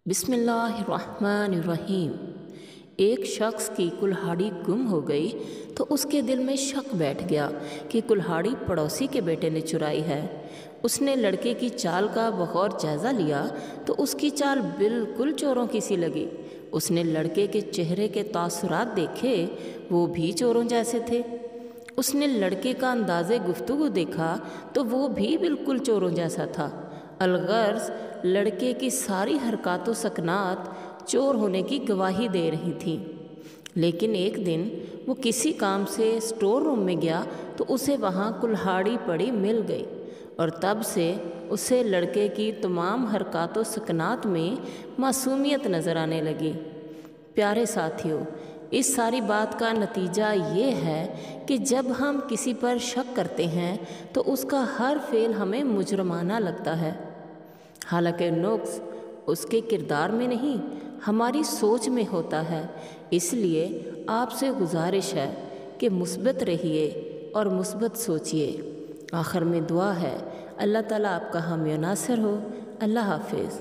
बिस्मिल्लाहिर्रहमानिर्रहीम। एक शख्स की कुल्हाड़ी गुम हो गई तो उसके दिल में शक बैठ गया कि कुल्हाड़ी पड़ोसी के बेटे ने चुराई है। उसने लड़के की चाल का बगौर जायज़ा लिया तो उसकी चाल बिल्कुल चोरों की सी लगी। उसने लड़के के चेहरे के तासुरात देखे, वो भी चोरों जैसे थे। उसने लड़के का अंदाज़े गुफ्तगू देखा तो वो भी बिल्कुल चोरों जैसा था। अलगर्ज लड़के की सारी हरकत व सकनात चोर होने की गवाही दे रही थी। लेकिन एक दिन वो किसी काम से स्टोर रूम में गया तो उसे वहाँ कुल्हाड़ी पड़ी मिल गई और तब से उसे लड़के की तमाम हरकत व सकनात में मासूमियत नज़र आने लगी। प्यारे साथियों, इस सारी बात का नतीजा ये है कि जब हम किसी पर शक करते हैं तो उसका हर फेल हमें मुजरमाना लगता है। हालांकि नुक्स उसके किरदार में नहीं, हमारी सोच में होता है। इसलिए आपसे गुजारिश है कि मुस्बत रहिए और मुस्बत सोचिए। आखिर में दुआ है, अल्लाह ताला आपका हामी नासिर हो। अल्लाह हाफिज़।